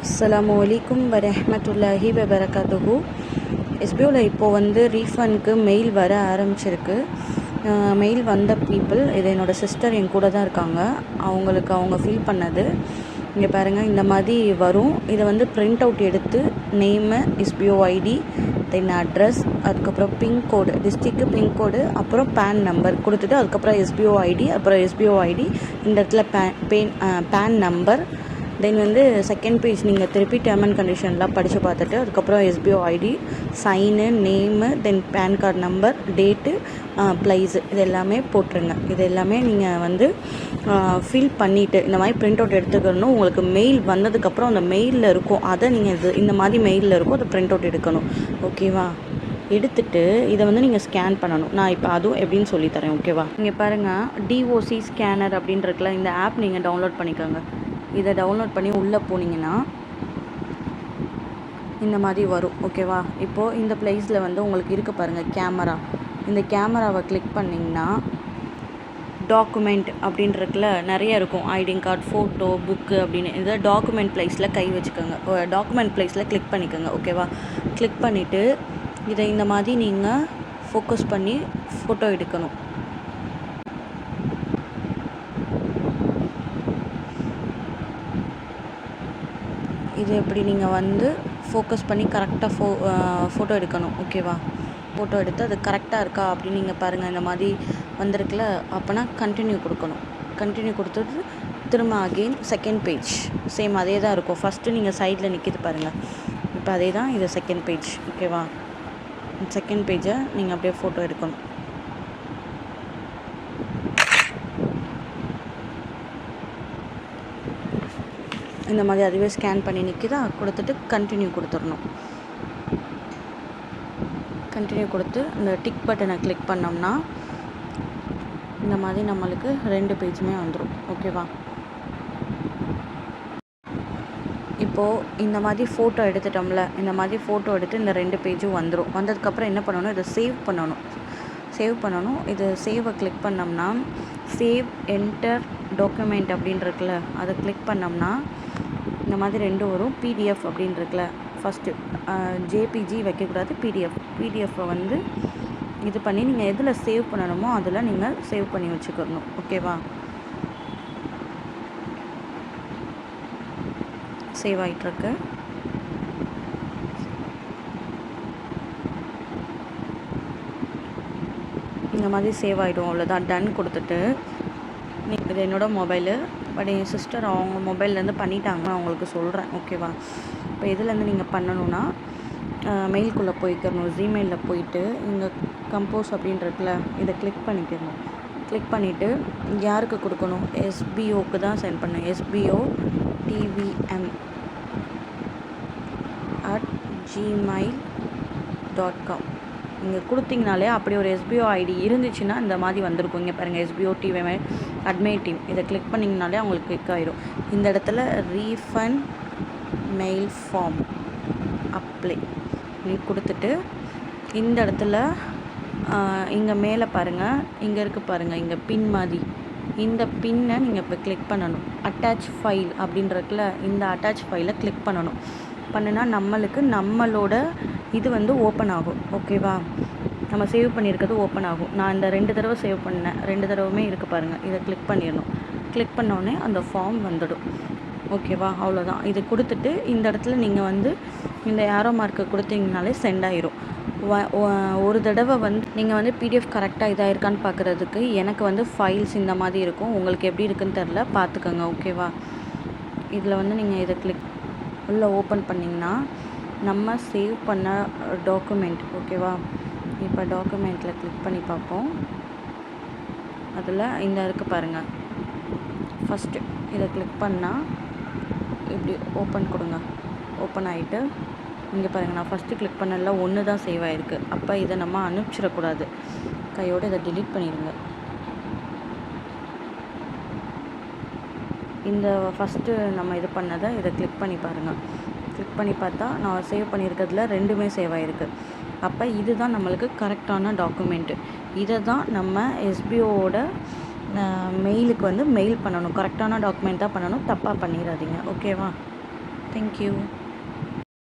அஸ்ஸலாமு அலைக்கும் வரஹ்மத்துல்லாஹி வபரகாத்துஹு. எஸ்பிஓவில் இப்போது வந்து ரீஃபண்டுக்கு மெயில் வர ஆரம்பிச்சிருக்கு. மெயில் வந்த பீப்புள், இது என்னோடய சிஸ்டர் என் கூட தான் இருக்காங்க. அவங்க ஃபில் பண்ணது இங்கே பாருங்கள், இந்த மாதிரி வரும். இதை வந்து பிரிண்ட் அவுட் எடுத்து name, SPO ID, then address, அதுக்கப்புறம் பின்கோடு, டிஸ்ட்ரிக்ட்டு பின்கோடு, அப்புறம் பேன் நம்பர் கொடுத்துட்டு அதுக்கப்புறம் எஸ்பிஓ ஐடி, அப்புறம் எஸ்பிஓ ஐடி, இந்த இடத்துல பேன் நம்பர், தென் வந்து செகண்ட் பேஜ் நீங்கள் திருப்பி டேர்ம் அண்ட் கண்டிஷன்லாம் படித்து பார்த்துட்டு அதுக்கப்புறம் எஸ்பிஓ ஐடி, சைனு, நேமு, தென் பேன் கார்டு நம்பர், டேட்டு, ப்ளைஸு, இது எல்லாமே போட்டுருங்க. இது எல்லாமே நீங்கள் வந்து ஃபில் பண்ணிவிட்டு இந்த மாதிரி பிரிண்ட் அவுட் எடுத்துக்கணும். உங்களுக்கு மெயில் வந்ததுக்கப்புறம் அந்த மெயிலில் இருக்கும், அதை நீங்கள் இந்த மாதிரி மெயிலில் இருக்கும், அதை பிரிண்ட் அவுட் எடுக்கணும். ஓகேவா? எடுத்துகிட்டு இதை வந்து நீங்கள் ஸ்கேன் பண்ணணும். நான் இப்போ அதுவும் எப்படின்னு சொல்லித்தரேன். ஓகேவா? இங்கே பாருங்கள், டிஓசி ஸ்கேனர் அப்படின்றதுல இந்த ஆப் நீங்கள் டவுன்லோட் பண்ணிக்கோங்க. இதை டவுன்லோட் பண்ணி உள்ளே போனீங்கன்னா இந்த மாதிரி வரும். ஓகேவா? இப்போது இந்த ப்ளேஸில் வந்து உங்களுக்கு இருக்க பாருங்கள் கேமரா. இந்த கேமராவை கிளிக் பண்ணிங்கன்னா டாக்குமெண்ட் அப்படின்றதுல நிறைய இருக்கும். ஐடிங் கார்டு, ஃபோட்டோ, புக்கு அப்படின்னு. இதை டாக்குமெண்ட் ப்ளேஸில் கை வச்சுக்கோங்க. டாக்குமெண்ட் ப்ளேஸில் கிளிக் பண்ணிக்கோங்க. ஓகேவா? கிளிக் பண்ணிவிட்டு இதை இந்த மாதிரி நீங்கள் ஃபோக்கஸ் பண்ணி ஃபோட்டோ எடுக்கணும். இது எப்படி நீங்கள் வந்து ஃபோக்கஸ் பண்ணி கரெக்டாக ஃபோட்டோ எடுக்கணும். ஓகேவா? ஃபோட்டோ எடுத்து அது கரெக்டாக இருக்கா அப்படின்னு நீங்கள் பாருங்கள். இந்த மாதிரி வந்திருக்குல்ல, அப்போனா கண்டினியூ கொடுக்கணும். கண்டினியூ கொடுத்துட்டு திரும்ப அகெயின் செகண்ட் பேஜ் சேம் அதே தான் இருக்கும். ஃபஸ்ட்டு நீங்கள் சைடில் நிற்கிது பாருங்கள், இப்போ அதே தான் இது செகண்ட் பேஜ். ஓகேவா? செகண்ட் பேஜை நீங்கள் அப்படியே ஃபோட்டோ எடுக்கணும். இந்த மாதிரி அதுவே ஸ்கேன் பண்ணி நிற்கிதா, கொடுத்துட்டு கண்டினியூ கொடுத்துடணும். கண்டினியூ கொடுத்து இந்த டிக் பட்டனை கிளிக் பண்ணோம்னா இந்த மாதிரி நம்மளுக்கு 2 பேஜுமே வந்துடும். ஓகேவா? இப்போது இந்த மாதிரி ஃபோட்டோ எடுத்துட்டோம்ல, இந்த மாதிரி ஃபோட்டோ எடுத்து இந்த 2 பேஜும் வந்துடும். வந்ததுக்கப்புறம் என்ன பண்ணணும், இதை சேவ் பண்ணணும். இது சேவை கிளிக் பண்ணோம்னா சேவ் என்டர் டாக்குமெண்ட் அப்படின்ட்டுருக்குல, அதை கிளிக் பண்ணோம்னா இந்த மாதிரி 2 வரும். பிடிஎஃப் அப்படின்ட்டுருக்குல, ஃபஸ்ட்டு ஜேபிஜி வைக்கக்கூடாது, பிடிஎஃப்பை வந்து இது பண்ணி நீங்கள் எதில் சேவ் பண்ணணுமோ அதில் நீங்கள் சேவ் பண்ணி வச்சுக்கணும். ஓகேவா? சேவ் ஆகிட்டுருக்கு. இந்த மாதிரி சேவ் ஆகிடும். அவ்வளோதான், டன் கொடுத்துட்டு இது என்னோடய மொபைலு, பட் என் சிஸ்டர் அவங்க மொபைல்லேருந்து பண்ணிட்டாங்க, அவங்களுக்கு சொல்கிறேன். ஓகேவா? இப்போ இதுலேருந்து நீங்கள் பண்ணணுன்னா மெயிலுக்குள்ளே போய்க்கணும். ஜிமெயிலில் போயிட்டு இங்கே கம்போஸ் அப்படின்றதுல இதை கிளிக் பண்ணிக்கணும். கிளிக் பண்ணிவிட்டு யாருக்கு கொடுக்கணும், எஸ்பிஓக்கு தான் சென்ட் பண்ணணும். எஸ்பிஓ tvm@gmail.com இங்கே கொடுத்தீங்கனாலே அப்படி ஒரு எஸ்பிஓ ஐடி இருந்துச்சுன்னா இந்த மாதிரி வந்திருக்கும். இங்கே பாருங்கள், எஸ்பிஓ டிவிஎம் அட்மின் டீம். இதை கிளிக் பண்ணிங்கனாலே அவங்களுக்கு கிளிக் ஆகிடும். இந்த இடத்துல ரீஃபண்ட் மெயில் ஃபார்ம் அப்ளை நீ கொடுத்துட்டு இந்த இடத்துல இங்கே மேலே பாருங்கள், இங்கே இருக்குது பாருங்கள், இங்கே பின் மாதிரி, இந்த பின்னை நீங்கள் இப்போ கிளிக் பண்ணணும். அட்டாச் ஃபைல் அப்படின்றதுல இந்த அட்டாச் ஃபைலை கிளிக் பண்ணணும். பண்ணுனா நம்மளோட இது வந்து ஓப்பன் ஆகும். ஓகேவா? நம்ம சேவ் பண்ணியிருக்கிறது ஓப்பன் ஆகும். நான் இந்த 2 தடவை சேவ் பண்ணேன், 2 தடவைமே இருக்குது பாருங்கள். இதை கிளிக் பண்ணிடணும். கிளிக் பண்ணோடனே அந்த ஃபார்ம் வந்துடும். ஓகேவா? அவ்வளோதான். இது கொடுத்துட்டு இந்த இடத்துல நீங்கள் வந்து இந்த ஏரோ மார்க்கை கொடுத்தீங்கனாலே சென்ட் ஆயிரும். ஒரு தடவை வந்து நீங்கள் வந்து பிடிஎஃப் கரெக்டாக இதாக இருக்கான்னு பார்க்குறதுக்கு எனக்கு வந்து ஃபைல்ஸ் இந்த மாதிரி இருக்கும். உங்களுக்கு எப்படி இருக்குன்னு தெரில, பார்த்துக்கோங்க. ஓகேவா? இதில் வந்து நீங்கள் இதை கிளிக் உள்ளே ஓப்பன் பண்ணிங்கன்னா நம்ம சேவ் பண்ண டாக்குமெண்ட். ஓகேவா? இப்போ டாக்குமெண்ட்டில் கிளிக் பண்ணி பார்ப்போம். அதில் இந்த இருக்குது பாருங்கள், ஃபஸ்ட்டு இதை கிளிக் பண்ணால் இப்படி ஓப்பன் கொடுங்க. ஓப்பன் ஆகிட்டு இங்கே பாருங்கள், நான் ஃபஸ்ட்டு கிளிக் பண்ணல 1 தான் சேவ் ஆகிருக்கு. அப்போ இதை நம்ம அனுப்பிச்சிடக்கூடாது, கையோடு இதை டிலீட் பண்ணிடுங்க. இந்த ஃபஸ்ட்டு நம்ம இது பண்ணதை இதை கிளிக் பண்ணி பாருங்கள். கிளிக் பண்ணி பார்த்தா நான் சேவ் பண்ணியிருக்கிறதுல 2மே சேவ் ஆகிருக்கு. அப்போ இதுதான் நம்மளுக்கு கரெக்டான டாக்குமெண்ட்டு. இதை தான் நம்ம எஸ்பிஓவோட மெயிலுக்கு வந்து மெயில் பண்ணணும். கரெக்டான டாக்குமெண்ட் தான் பண்ணணும், தப்பாக பண்ணிடாதீங்க. ஓகேவா? தேங்க்யூ.